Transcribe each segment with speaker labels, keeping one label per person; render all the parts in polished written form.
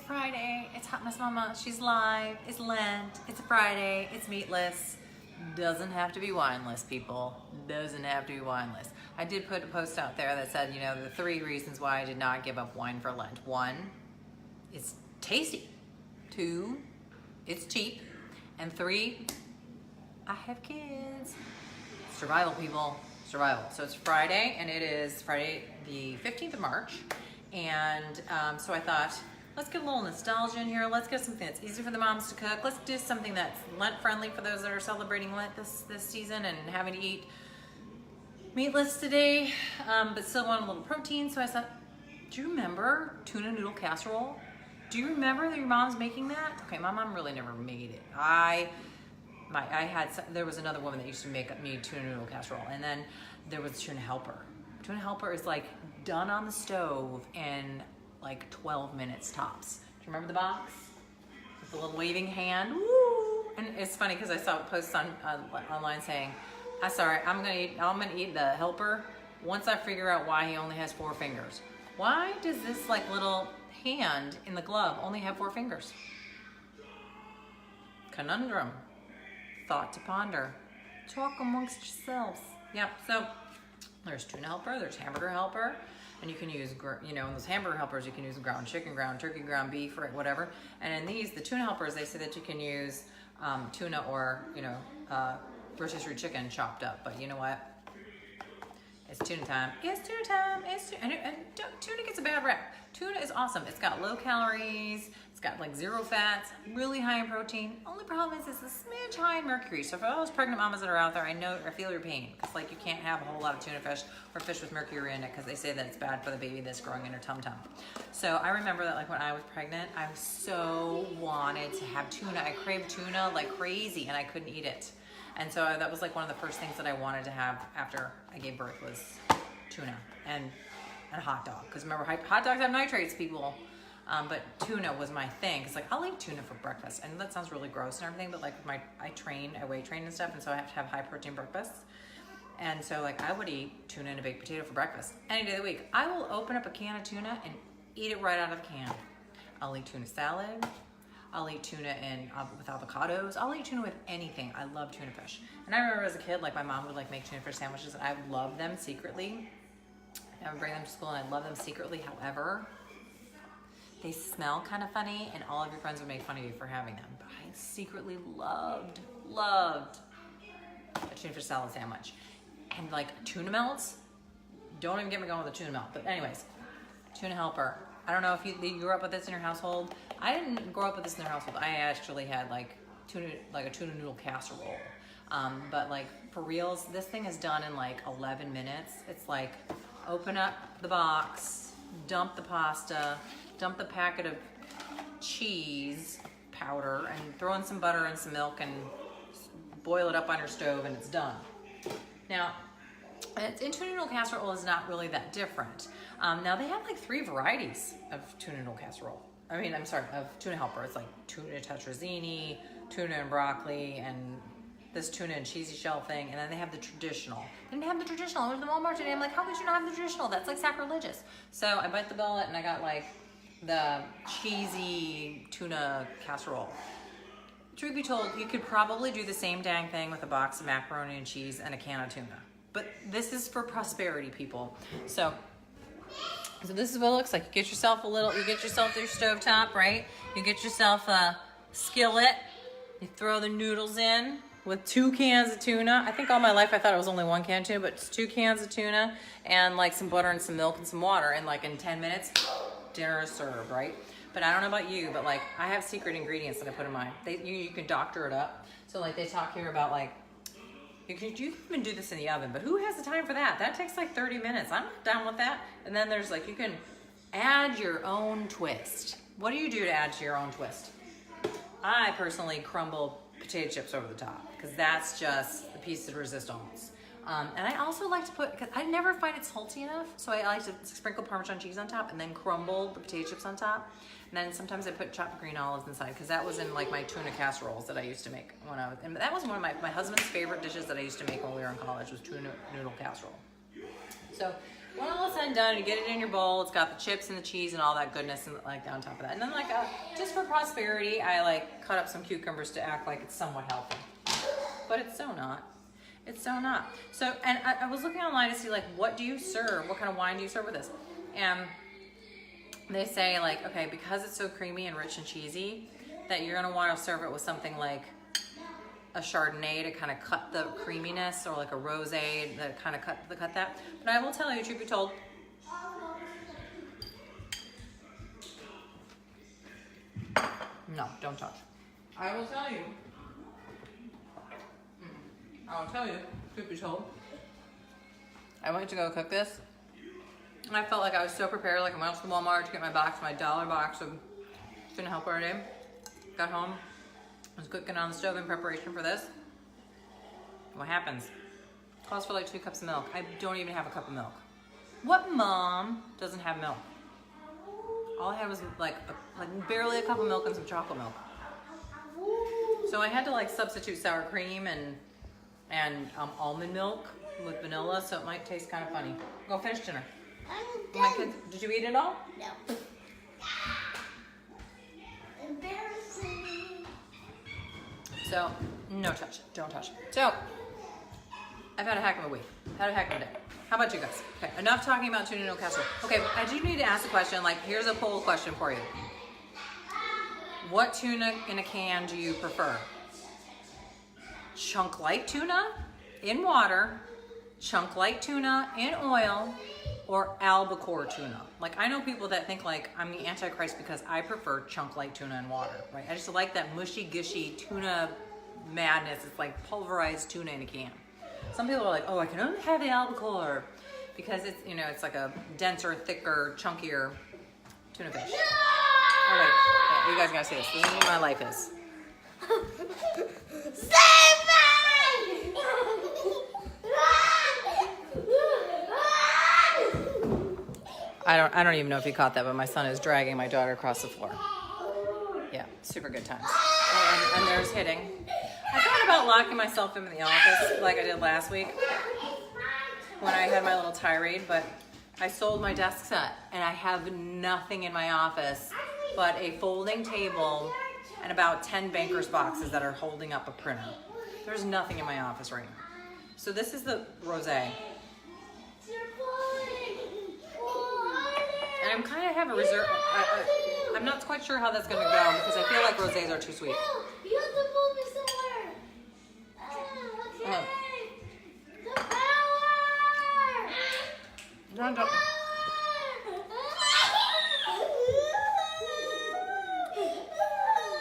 Speaker 1: Friday. It's Hot Mess Mama. She's live. It's Lent. It's a Friday. It's meatless. Doesn't have to be wineless, people. Doesn't have to be wineless. I did put a post out there that said, you know, the 3 reasons why I did not give up wine for Lent. 1, it's tasty. 2, it's cheap. And 3, I have kids. Survival, people. Survival. So it's Friday, and it is Friday the 15th of March. And so I thought, let's get a little nostalgia in here. Let's get something that's easy for the moms to cook. Let's do something that's Lent friendly for those that are celebrating Lent this season and having to eat meatless today, but still want a little protein. So I thought, do you remember tuna noodle casserole? Do you remember that your mom's making that? Okay, my mom really never made it. There was another woman that used to make me tuna noodle casserole, and then there was tuna helper. Tuna helper is like done on the stove in like 12 minutes tops. Do you remember the box? With the little waving hand, woo! And it's funny because I saw posts online saying, I'm gonna eat the helper once I figure out why he only has 4 fingers. Why does this like little hand in the glove only have 4 fingers? Conundrum. Thought to ponder. Talk amongst yourselves. Yep, so there's tuna helper, there's hamburger helper, and you can use, in those hamburger helpers, you can use ground chicken, ground turkey, ground beef, or whatever. And in these, the tuna helpers, they say that you can use tuna or, rotisserie chicken chopped up. But you know what? It's tuna time. It's tuna time. Tuna gets a bad rap. Tuna is awesome. It's got low calories. It's got like 0 fats, really high in protein. Only problem is it's a smidge high in mercury. So for all those pregnant mamas that are out there, I feel your pain. Because like you can't have a whole lot of tuna fish or fish with mercury in it because they say that it's bad for the baby that's growing in her tum-tum. So I remember that like when I was pregnant, I so wanted to have tuna. I craved tuna like crazy and I couldn't eat it. And so that was like one of the first things that I wanted to have after I gave birth was tuna and a hot dog. Because remember, hot dogs have nitrates, people. But tuna was my thing. Because like I'll eat tuna for breakfast, and that sounds really gross and everything. But like I weight train and stuff, and so I have to have high protein breakfasts. And so like I would eat tuna and a baked potato for breakfast any day of the week. I will open up a can of tuna and eat it right out of the can. I'll eat tuna salad. I'll eat tuna with avocados. I'll eat tuna with anything. I love tuna fish. And I remember as a kid, like my mom would like make tuna fish sandwiches, and I loved them secretly. I would bring them to school, and I love them secretly. However, they smell kind of funny, and all of your friends would make fun of you for having them. But I secretly loved a tuna fish salad sandwich. And like tuna melts, don't even get me going with a tuna melt. But anyways, tuna helper. I don't know if you grew up with this in your household. I didn't grow up with this in their household. I actually had like a tuna noodle casserole. But like for reals, this thing is done in like 11 minutes. It's like open up the box, dump the pasta, dump the packet of cheese powder, and throw in some butter and some milk and boil it up on your stove, and it's done. Now, tuna noodle casserole is not really that different. Now they have like 3 varieties of tuna noodle casserole. Of tuna helper. It's like tuna tetrazzini, tuna and broccoli, and this tuna and cheesy shell thing. And then they have the traditional. They didn't have the traditional. I went to the Walmart today. I'm like, how could you not have the traditional? That's like sacrilegious. So I bite the bullet and I got like the cheesy tuna casserole. Truth be told, you could probably do the same dang thing with a box of macaroni and cheese and a can of tuna. But this is for prosperity, people. So this is what it looks like. You get yourself your stovetop, right? You get yourself a skillet. You throw the noodles in with 2 cans of tuna. I think all my life I thought it was only 1 can of tuna, but it's 2 cans of tuna and like some butter and some milk and some water. And like in 10 minutes, dinner is served, right? But I don't know about you, but like I have secret ingredients that I put in mine. You can doctor it up. So like they talk here about like, you can even do this in the oven, but who has the time for that? That takes like 30 minutes. I'm not down with that. And then there's like, you can add your own twist. What do you do to add to your own twist? I personally crumble potato chips over the top because that's just the piece de resistance. And I also like to because I never find it salty enough, so I like to sprinkle Parmesan cheese on top and then crumble the potato chips on top. And then sometimes I put chopped green olives inside because that was in like my tuna casseroles that I used to make when I was, and that was one of my husband's favorite dishes that I used to make when we were in college was tuna noodle casserole. So when all is said and done, you get it in your bowl. It's got the chips and the cheese and all that goodness and like on top of that. And then like just for prosperity, I like cut up some cucumbers to act like it's somewhat healthy. But it's so not. It's so not. So, and I was looking online to see like, what do you serve? What kind of wine do you serve with this? And they say like, okay, because it's so creamy and rich and cheesy, that you're gonna want to serve it with something like a Chardonnay to kind of cut the creaminess, or like a rosé that kind of cut that. But I will tell you, truth be told, no, don't touch. I will tell you. Truth be told, I went to go cook this, and I felt like I was so prepared. Like I went out to Walmart to get my $1 box of tuna helper a day. Got home, I was cooking on the stove in preparation for this. What happens? It calls for like 2 cups of milk. I don't even have a cup of milk. What mom doesn't have milk? All I had was like barely a cup of milk and some chocolate milk. So I had to like substitute sour cream and almond milk with vanilla, so it might taste kind of funny. Go finish dinner. My kids, did you eat it all?
Speaker 2: No. Embarrassing.
Speaker 1: So, no touch. Don't touch. So, I've had a heck of a week. Had a heck of a day. How about you guys? Okay, enough talking about tuna no casserole. Okay, I do need to ask a question. Like, here's a poll question for you. What tuna in a can do you prefer? Chunk light tuna in water, chunk light tuna in oil, or albacore tuna? Like, I know people that think like I'm the Antichrist because I prefer chunk light tuna in water, right? I just like that mushy gushy tuna madness. It's like pulverized tuna in a can. Some people are like, oh, I can only have the albacore because it's, you know, it's like a denser, thicker, chunkier tuna fish. Oh wait, yeah, you guys gotta see this. This is what my life is.
Speaker 2: Save me!
Speaker 1: I don't even know if you caught that, but my son is dragging my daughter across the floor. Yeah, super good times. Oh, and there's hitting. I thought about locking myself in the office like I did last week when I had my little tirade, but I sold my desk set and I have nothing in my office but a folding table and about 10 banker's boxes that are holding up a printer. There's nothing in my office right now. So this is the rosé. And I'm kind of have a reserve. I'm not quite sure how that's going to go because I feel like rosés are too sweet.
Speaker 2: You have to move me somewhere. Okay. The power.
Speaker 1: Don't.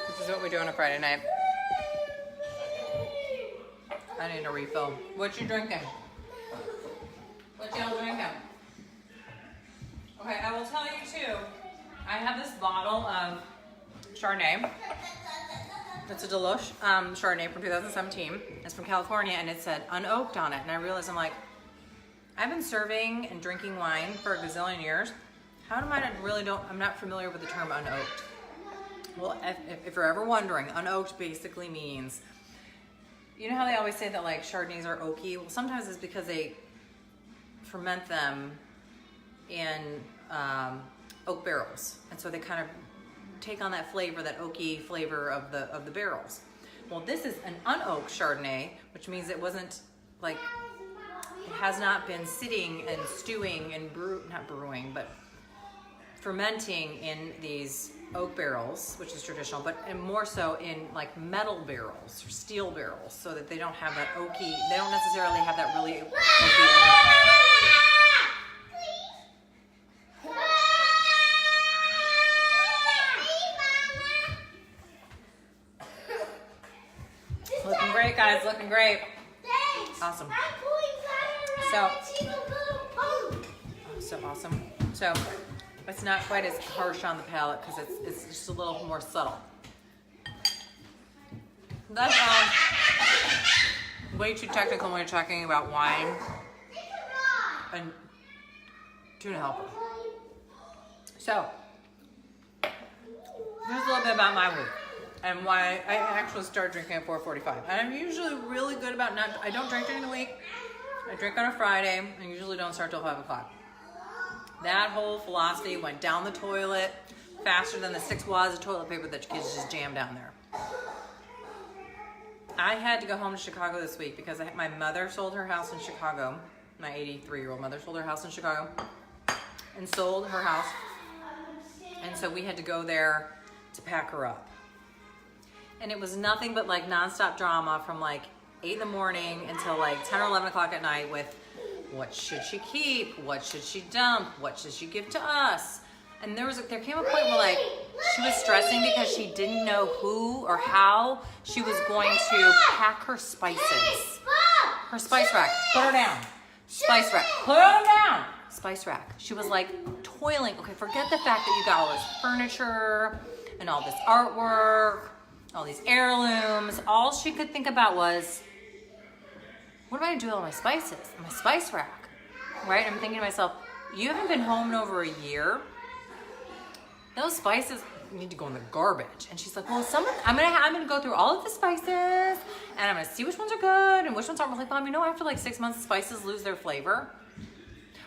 Speaker 1: This is what we do on a Friday night. I need a refill. What you drinking? What y'all drinking? Okay, I will tell you too. I have this bottle of Chardonnay. It's a Deloche Chardonnay from 2017. It's from California, and it said unoaked on it. And I realized I've been serving and drinking wine for a gazillion years. How do I'm not familiar with the term unoaked. Well, if you're ever wondering, unoaked basically means, you know how they always say that like Chardonnays are oaky? Well, sometimes it's because they ferment them in oak barrels, and so they kind of take on that flavor, that oaky flavor of the barrels. Well, this is an unoaked Chardonnay, which means it wasn't like, it has not been sitting and stewing and not brewing, but fermenting in these oak barrels, which is traditional, and more so in like metal barrels or steel barrels, so that they don't have that oaky, they don't necessarily have that really oaky. Looking great, guys, looking great.
Speaker 2: Thanks.
Speaker 1: Awesome.
Speaker 2: So
Speaker 1: awesome. So it's not quite as harsh on the palate because it's just a little more subtle. That's way too technical when you're talking about wine and tuna helper. So here's a little bit about my week and why I actually start drinking at 4:45. And I'm usually really good about I don't drink during the week. I drink on a Friday and usually don't start till 5 o'clock. That whole philosophy went down the toilet faster than the 6 wads of toilet paper that your kids just jammed down there. I had to go home to Chicago this week because my mother sold her house in Chicago. My 83-year-old mother sold her house in Chicago and sold her house. And so we had to go there to pack her up. And it was nothing but like nonstop drama from like 8 in the morning until like 10 or 11 o'clock at night with what should she keep? What should she dump? What should she give to us? And there came a point where like she was stressing because she didn't know who or how she was going to pack her spices. Her spice rack. Put her down. Spice rack. Put her down. Spice rack. She was like toiling. Okay, forget the fact that you got all this furniture and all this artwork, all these heirlooms. All she could think about was, what am I gonna do with all my spices? My spice rack. Right? I'm thinking to myself, you haven't been home in over a year. Those spices need to go in the garbage. And she's like, well, I'm gonna go through all of the spices and I'm gonna see which ones are good and which ones aren't. I'm like, Mom, you know, after like 6 months, spices lose their flavor.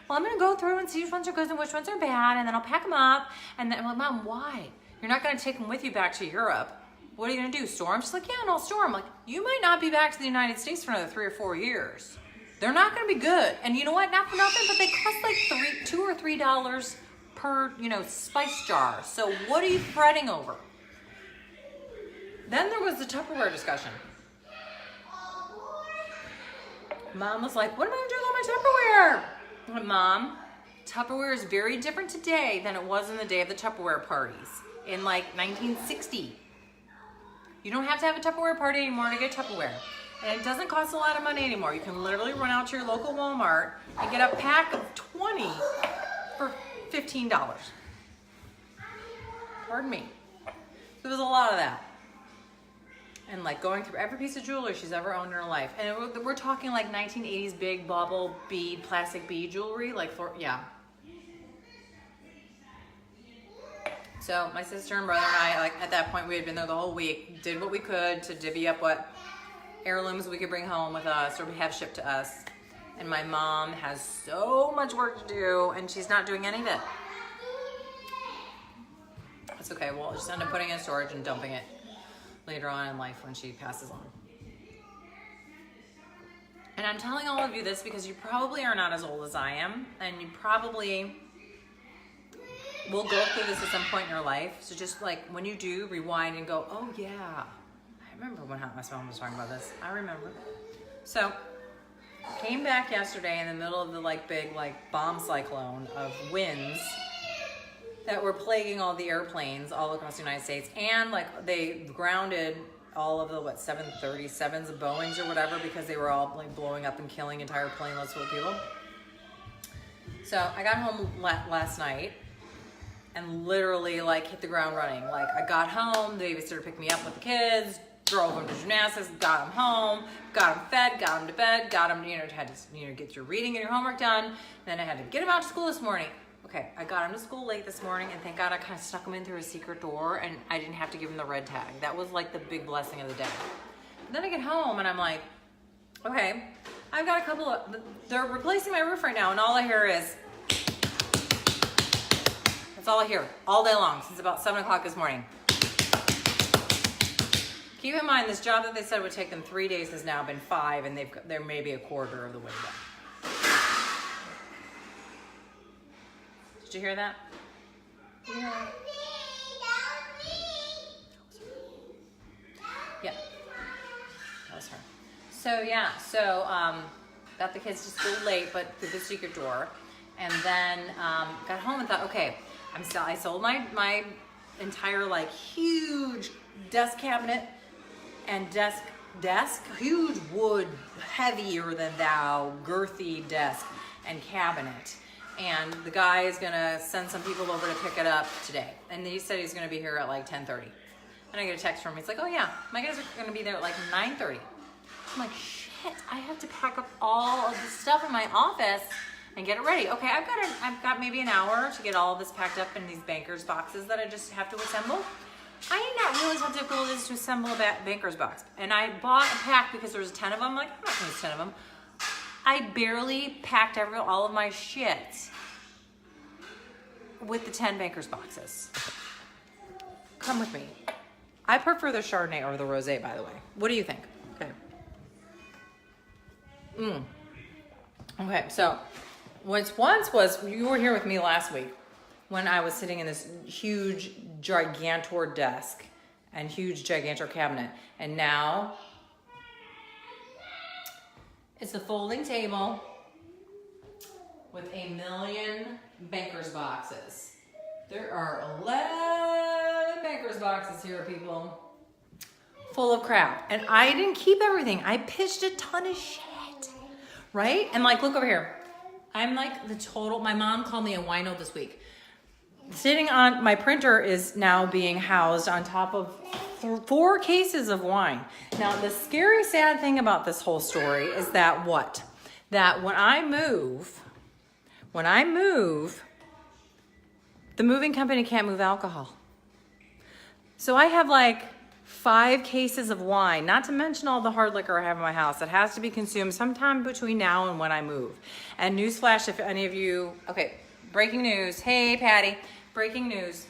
Speaker 1: Well, I'm gonna go through and see which ones are good and which ones are bad, and then I'll pack them up. And then I'm like, Mom, why? You're not gonna take them with you back to Europe. What are you gonna do, store them? She's like, yeah, and I'll store them. Like, you might not be back to the United States for another 3 or 4 years. They're not gonna be good. And you know what? Not for nothing, but they cost like $2 or $3 per, spice jar. So what are you fretting over? Then there was the Tupperware discussion. Mom was like, what am I gonna do with all my Tupperware? I went, Mom, Tupperware is very different today than it was in the day of the Tupperware parties in like 1960. You don't have to have a Tupperware party anymore to get Tupperware. And it doesn't cost a lot of money anymore. You can literally run out to your local Walmart and get a pack of 20 for $15. Pardon me. There was a lot of that. And like going through every piece of jewelry she's ever owned in her life. And we're talking like 1980s big bubble bead, plastic bead jewelry. Yeah. So my sister and brother and I, like at that point we had been there the whole week, did what we could to divvy up what heirlooms we could bring home with us or have shipped to us. And my mom has so much work to do and she's not doing any of it. It's okay, we'll just end up putting it in storage and dumping it later on in life when she passes on. And I'm telling all of you this because you probably are not as old as I am, and you probably will go through this at some point in your life. So just like when you do, rewind and go, oh yeah, I remember when my mom was talking about this. I remember. So came back yesterday in the middle of the big bomb cyclone of winds that were plaguing all the airplanes all across the United States, and they grounded all of the 737s and Boeings or whatever because they were all blowing up and killing entire planeloads full of people. So I got home last night and literally hit the ground running. I got home, the babysitter picked me up with the kids, drove them to gymnastics, got them home, got them fed, got them to bed, got them, had to get your reading and your homework done. Then I had to get them out to school this morning. Okay, I got him to school late this morning, and thank God I kind of snuck him in through a secret door, and I didn't have to give him the red tag. That was the big blessing of the day. And then I get home, and I'm like, okay, I've got a couple of, they're replacing my roof right now, and all I hear is, that's all I hear, all day long, since about 7 o'clock this morning. Keep in mind, this job that they said would take them 3 days has now been 5, and they're maybe a quarter of the way done. Did you hear that? Yeah. Yeah. That was her. So got the kids to school late, but through the secret door, and then got home and thought, okay, I sold my entire huge desk cabinet and desk, huge wood, heavier than thou, girthy desk and cabinet. And the guy is gonna send some people over to pick it up today. And he said he's gonna be here at 10:30. And I get a text from him. He's like, oh yeah, my guys are gonna be there at 9:30. I'm like, shit, I have to pack up all of the stuff in my office and get it ready. Okay, I've got maybe an hour to get all of this packed up in these banker's boxes that I just have to assemble. I did not realize how difficult it is to assemble a banker's box. And I bought a pack because there was 10 of them. I'm like, I'm not gonna use 10 of them. I barely packed all of my shit with the 10 Baker's boxes. Come with me. I prefer the Chardonnay over the Rosé, by the way. What do you think? Okay. Okay, so once was, you were here with me last week when I was sitting in this huge gigantor desk and huge gigantor cabinet. And now it's a folding table with a million Baker's boxes. There are 11 Baker's boxes here, people, full of crap. And I didn't keep everything. I pitched a ton of shit, right? And like, look over here. I'm like the total, my mom called me a wino this week. Sitting on, my printer is now being housed on top of 4 cases of wine. Now, the scary, sad thing about this whole story is that what? That when I move, the moving company can't move alcohol. So I have like 5 cases of wine, not to mention all the hard liquor I have in my house that has to be consumed sometime between now and when I move. And newsflash, if any of you, okay, breaking news. Hey, Patty, breaking news.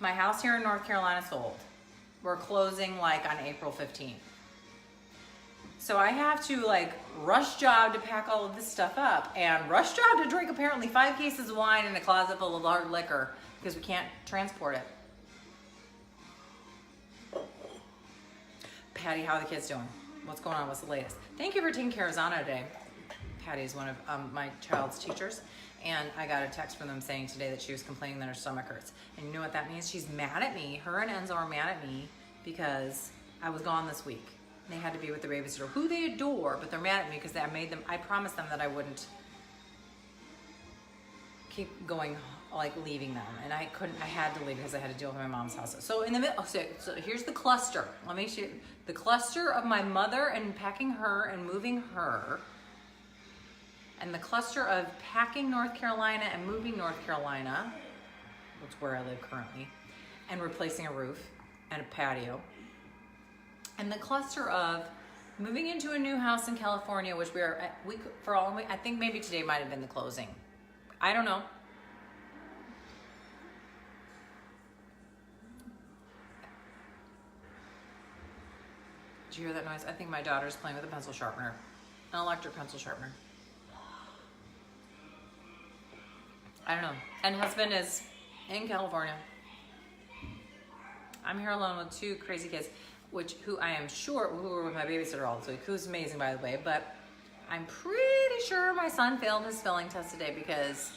Speaker 1: My house here in North Carolina sold. We're closing like on April 15th. So I have to like rush job to pack all of this stuff up and rush job to drink apparently 5 cases of wine in a closet full of hard liquor because we can't transport it. Patty, how are the kids doing? What's going on? What's the latest? Thank you for taking care of Zana today. Patty's one of my child's teachers, and I got a text from them saying today that she was complaining that her stomach hurts. And you know what that means? She's mad at me. Her and Enzo are mad at me because I was gone this week. They had to be with the babysitter, who they adore, but they're mad at me because I promised them that I wouldn't keep going, like leaving them. And I had to leave because I had to deal with my mom's house. So in the middle, so here's the cluster. Let me show you the cluster of my mother and packing her and moving her. And the cluster of packing North Carolina and moving North Carolina, that's where I live currently, and replacing a roof and a patio. And the cluster of moving into a new house in California, which I think maybe today might have been the closing. I don't know. Did you hear that noise? I think my daughter's playing with a pencil sharpener, an electric pencil sharpener. I don't know. And husband is in California. I'm here alone with 2 crazy kids, who I am sure, who were with my babysitter all this week, who's amazing, by the way, but I'm pretty sure my son failed his spelling test today because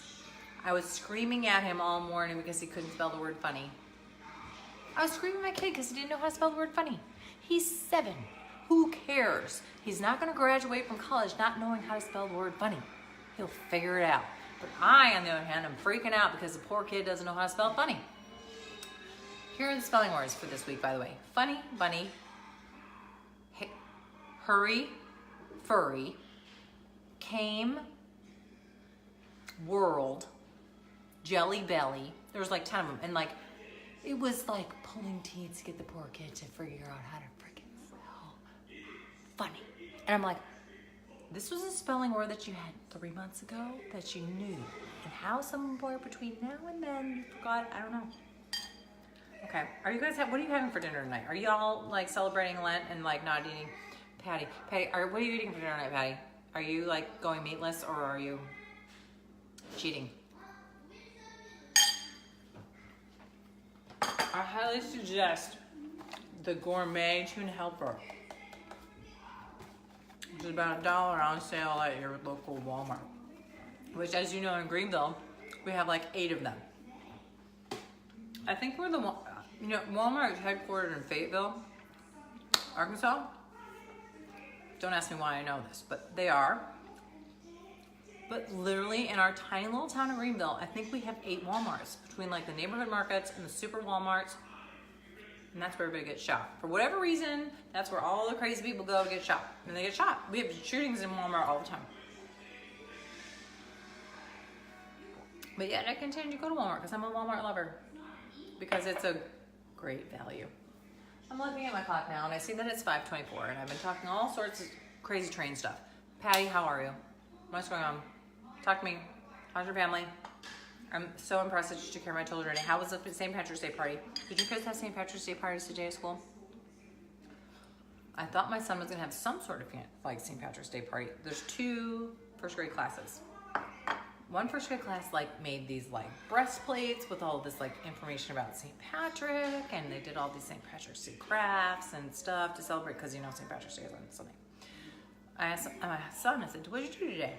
Speaker 1: I was screaming at him all morning because he couldn't spell the word funny. I was screaming at my kid because he didn't know how to spell the word funny. He's 7. Who cares? He's not going to graduate from college not knowing how to spell the word funny. He'll figure it out. But I, on the other hand, am freaking out because the poor kid doesn't know how to spell funny. Here are the spelling words for this week, by the way. Funny, bunny, hurry, furry, came, world, jelly belly. There was like 10 of them. And like, it was like pulling teeth to get the poor kid to figure out how to freaking spell funny. And I'm like, this was a spelling word that you had 3 months ago that you knew. And how somewhere between now and then you forgot, I don't know. Okay, are you guys what are you having for dinner tonight? Are y'all like celebrating Lent and like not eating? Patty, what are you eating for dinner tonight, Patty? Are you like going meatless or are you cheating? I highly suggest the gourmet tuna helper, which is about $1 on sale at your local Walmart. Which, as you know, in Greenville, we have like 8 of them. I think we're the, Walmart is headquartered in Fayetteville, Arkansas. Don't ask me why I know this, but they are. But literally in our tiny little town of Greenville, I think we have 8 Walmarts between like the neighborhood markets and the super Walmarts. And that's where everybody gets shot. For whatever reason, that's where all the crazy people go to get shot. And they get shot. We have shootings in Walmart all the time. But yet I continue to go to Walmart because I'm a Walmart lover. Because it's a great value. I'm looking at my clock now and I see that it's 5:24 and I've been talking all sorts of crazy train stuff. Patty, how are you? What's going on? Talk to me. How's your family? I'm so impressed that you took care of my children today. How was the St. Patrick's Day party? Did you guys have St. Patrick's Day parties today at school? I thought my son was gonna have some sort of like St. Patrick's Day party. There's 2 first grade classes. One first grade class like made these like breastplates with all this like information about St. Patrick, and they did all these St. Patrick's Day crafts and stuff to celebrate because you know St. Patrick's Day is on Sunday. I asked my son, I said, what did you do today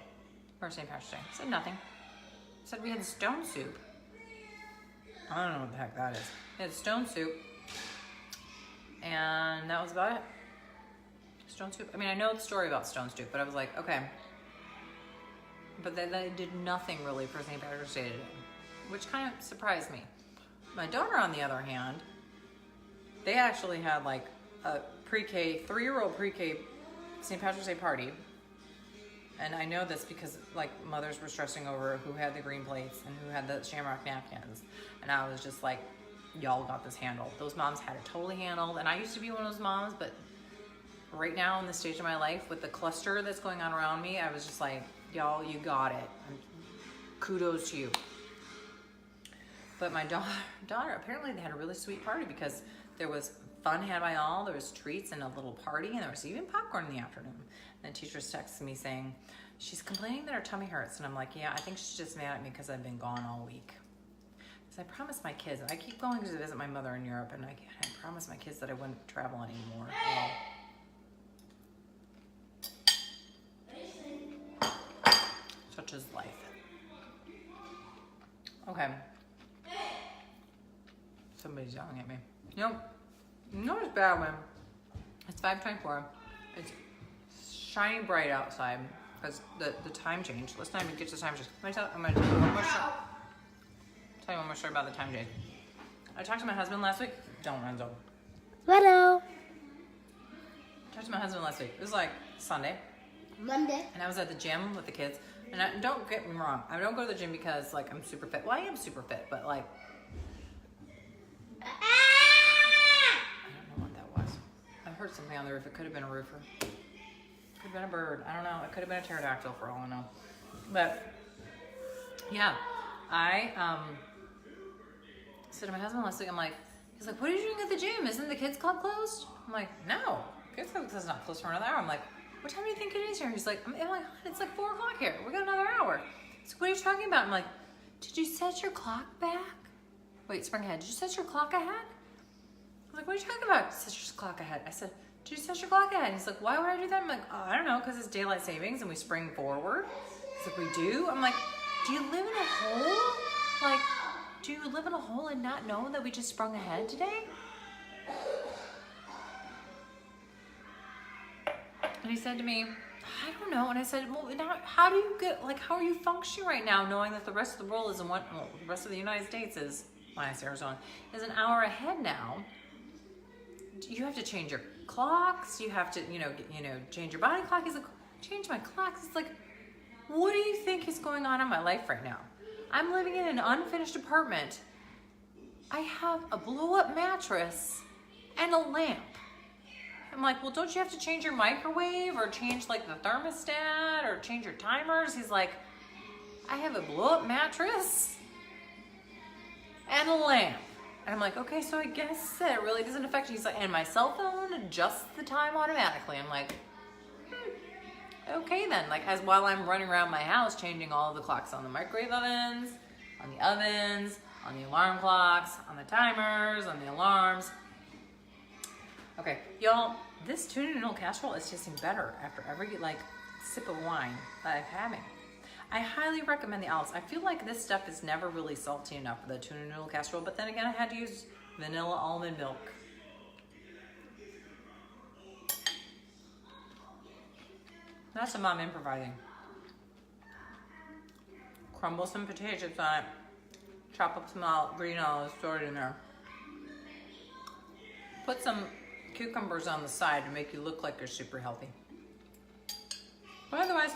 Speaker 1: for St. Patrick's Day? He said nothing. He said we had stone soup. I don't know what the heck that is. We had stone soup, and that was about it. Stone soup. I mean, I know the story about stone soup, but I was like, okay. But they did nothing really for St. Patrick's Day today, which kind of surprised me. My daughter, on the other hand, they actually had like a pre-K, 3-year-old pre-K St. Patrick's Day party. And I know this because like mothers were stressing over who had the green plates and who had the shamrock napkins. And I was just like, y'all got this handled. Those moms had it totally handled. And I used to be one of those moms, but right now in this stage of my life with the cluster that's going on around me, I was just like, y'all, you got it. Kudos to you. But my daughter, apparently they had a really sweet party because there was fun had by all. There was treats and a little party, and there was even popcorn in the afternoon. And the teacher texted me saying, she's complaining that her tummy hurts. And I'm like, yeah, I think she's just mad at me because I've been gone all week. Because I promised my kids, I keep going to visit my mother in Europe, and I promised my kids that I wouldn't travel anymore. Well, such is life. Okay. Somebody's yelling at me. Nope. No, it's bad, man. It's 5:24. It's shining bright outside because the time change. Let's not even get to the time change. I'm gonna tell you one more story. Tell you one more story about the time change. I talked to my husband last week. Don't, Renzo.
Speaker 2: Hello.
Speaker 1: I talked to my husband last week. It was like Sunday.
Speaker 2: Monday.
Speaker 1: And I was at the gym with the kids. And don't get me wrong. I don't go to the gym because like I'm super fit. Well, I am super fit, but like I don't know what that was. I heard something on the roof. It could have been a roofer. Could have been a bird. I don't know. It could have been a pterodactyl for all I know. But yeah, I said to my husband last week, I'm like, he's like, what are you doing at the gym? Isn't the kids club closed? I'm like, no, kids club is not closed for another hour. I'm like, what time do you think it is here? He's like, I'm like, it's like 4 o'clock here. We got another hour. So what are you talking about? I'm like, did you set your clock back? Wait, Springhead, did you set your clock ahead? I was like, what are you talking about? Set your clock ahead. I said, did you set your clock ahead? He's like, why would I do that? I'm like, oh, I don't know, because it's daylight savings and we spring forward. He's like, we do? I'm like, do you live in a hole? Like, do you live in a hole and not know that we just sprung ahead today? And he said to me, I don't know. And I said, well, now, how do you get, like, how are you functioning right now knowing that the rest of the world is in one, well, the rest of the United States is, minus Arizona, is an hour ahead now. You have to change your clocks. You have to, change your body clock. He's like, change my clocks. It's like, what do you think is going on in my life right now? I'm living in an unfinished apartment. I have a blow-up mattress and a lamp. I'm like, well, don't you have to change your microwave or change like the thermostat or change your timers? He's like, I have a blow-up mattress and a lamp. And I'm like, okay, so I guess that really doesn't affect you. He's like, and my cell phone adjusts the time automatically. I'm like, okay then. Like, as while I'm running around my house changing all of the clocks on the microwave ovens, on the ovens, on the alarm clocks, on the timers, on the alarms. Okay, y'all, this tuna noodle casserole is tasting better after every sip of wine that I'm having. I highly recommend the olives. I feel like this stuff is never really salty enough for the tuna noodle casserole, but then again, I had to use vanilla almond milk. That's a mom improvising. Crumble some potato chips on it. Chop up some green olives, throw it in there. Put some cucumbers on the side to make you look like you're super healthy. But otherwise,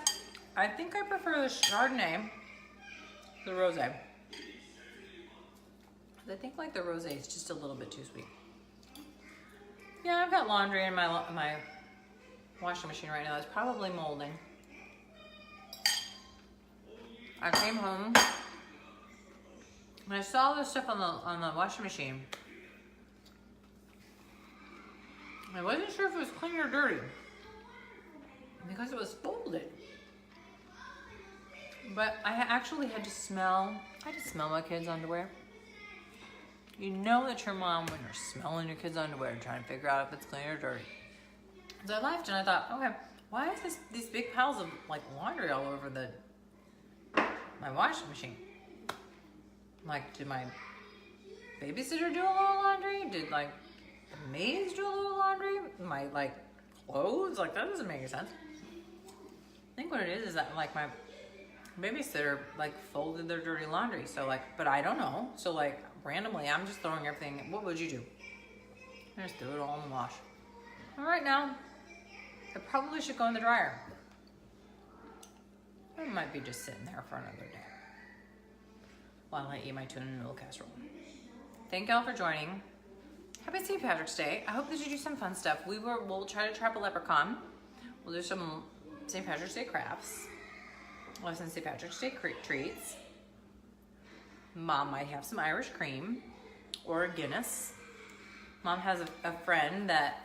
Speaker 1: I think I prefer the Chardonnay to the Rosé. I think like the Rosé is just a little bit too sweet. Yeah, I've got laundry in my washing machine right now. It's probably molding. I came home When I saw this stuff on the washing machine, I wasn't sure if it was clean or dirty because it was folded. But I actually had to smell my kids' underwear. You know that your mom when you're smelling your kids' underwear trying to figure out if it's clean or dirty. So I left and I thought, okay, why is these big piles of like laundry all over my washing machine? Like, did my babysitter do a little laundry? Did like the maids do a little laundry? My like clothes? Like that doesn't make any sense. I think what it is that like my babysitter like folded their dirty laundry. So like, but I don't know. So like randomly, I'm just throwing everything. What would you do? I just threw it all in the wash. All right now, it probably should go in the dryer. It might be just sitting there for another day while I eat my tuna noodle casserole. Thank y'all for joining. Happy St. Patrick's Day. I hope that you do some fun stuff. We'll try to trap a leprechaun. We'll do some St. Patrick's Day crafts. We'll have some St. Patrick's Day treats. Mom might have some Irish cream or a Guinness. Mom has a friend that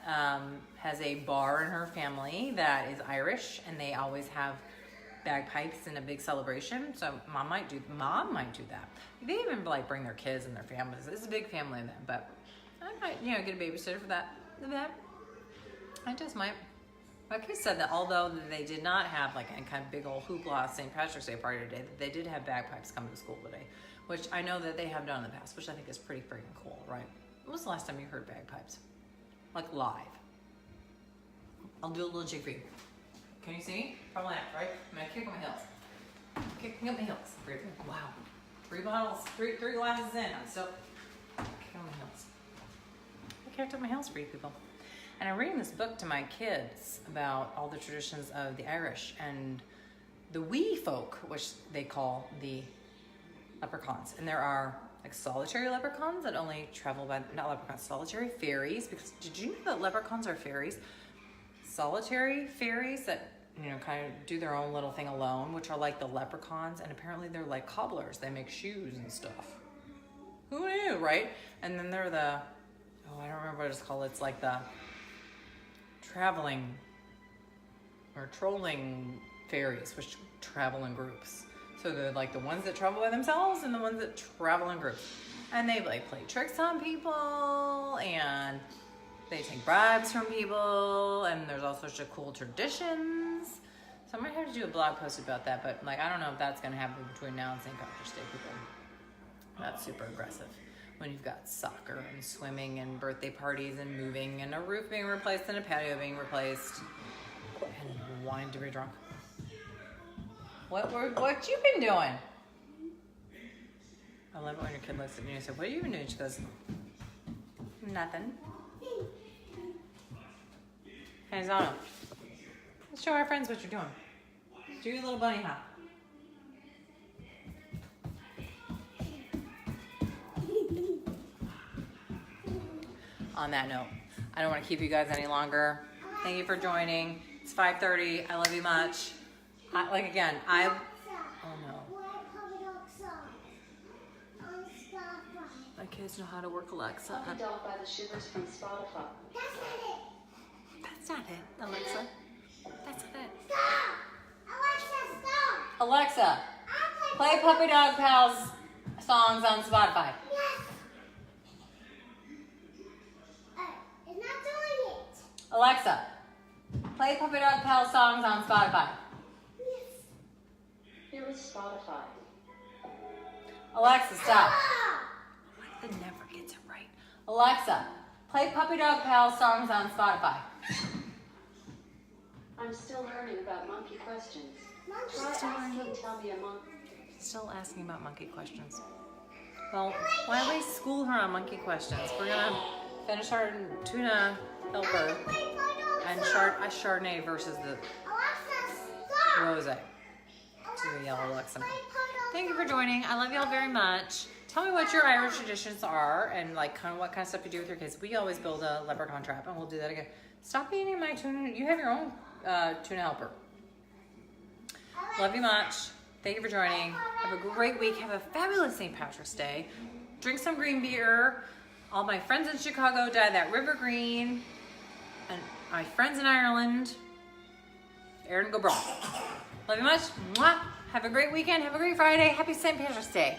Speaker 1: has a bar in her family that is Irish, and they always have bagpipes in a big celebration. So mom might do that. They even like bring their kids and their families. It's a big family event, but I might get a babysitter for that event. I just might. My kids said that although they did not have like any kind of big old hoopla St. Patrick's Day party today, that they did have bagpipes come to school today, which I know that they have done in the past, which I think is pretty freaking cool, right? When was the last time you heard bagpipes? Like live. I'll do a little jig for you. Can you see me? Probably not, right? I'm gonna kick up my heels. Kicking up my heels. Wow. 3 glasses in. I'm still kicking up my heels. I kicked up my heels for you people. And I'm reading this book to my kids about all the traditions of the Irish and the wee folk, which they call the leprechauns. And there are like solitary leprechauns that only travel by, not leprechauns, solitary fairies. Because did you know that leprechauns are fairies? Solitary fairies that, kind of do their own little thing alone, which are like the leprechauns. And apparently they're like cobblers. They make shoes and stuff. Who knew, right? And then they're I don't remember what it's called. It's like the traveling or trolling fairies, which travel in groups. So they're like the ones that travel by themselves and the ones that travel in groups. And they like play tricks on people and they take bribes from people, and there's all sorts of cool traditions. So I might have to do a blog post about that, but like I don't know if that's gonna happen between now and St. Patrick's Day, people. That's super aggressive. When you've got soccer and swimming and birthday parties and moving and a roof being replaced and a patio being replaced and wanting to be drunk. What you been doing? I love it when your kid looks at me and says, "What have you been doing?" She goes, "Nothing." Hey Zana, let's show our friends what you're doing. Do your little bunny hop. On that note, I don't want to keep you guys any longer. Thank you for joining. It's 5:30. I love you much. Oh no. My kids know how to work Alexa.
Speaker 3: Puppy Dog by the Shivers from Spotify.
Speaker 2: That's not it.
Speaker 1: That's not it, Alexa. That's not it.
Speaker 2: Stop! Alexa, stop!
Speaker 1: Alexa, play Puppy Dog Pals songs on Spotify.
Speaker 2: Yes! It's not doing it.
Speaker 1: Alexa, play Puppy Dog Pals songs on Spotify.
Speaker 2: Yes.
Speaker 3: Here is Spotify.
Speaker 1: Alexa, stop.
Speaker 2: Ah!
Speaker 1: Alexa never gets it right. Alexa, play Puppy Dog Pals songs on Spotify.
Speaker 3: I'm still learning about monkey questions.
Speaker 2: Monkey
Speaker 3: Try
Speaker 2: questions.
Speaker 3: asking, tell me a monkey.
Speaker 1: Still asking about monkey questions. Well, why don't we school her on monkey questions? We're gonna finish our tuna helper and Chardonnay versus the
Speaker 2: Alexa, stop!
Speaker 1: rose. To the yellow Alexa. Thank you for joining. I love y'all very much. Tell me what your Irish traditions are and like kind of what kind of stuff you do with your kids. We always build a leprechaun trap, and we'll do that again. Stop eating my tuna. You have your own tuna helper. Love you much. Thank you for joining. Have a great week. Have a fabulous St. Patrick's Day. Drink some green beer. All my friends in Chicago dyed that river green. And my friends in Ireland, Aaron go brown. Love you much. Mwah. Have a great weekend. Have a great Friday. Happy St. Patrick's Day.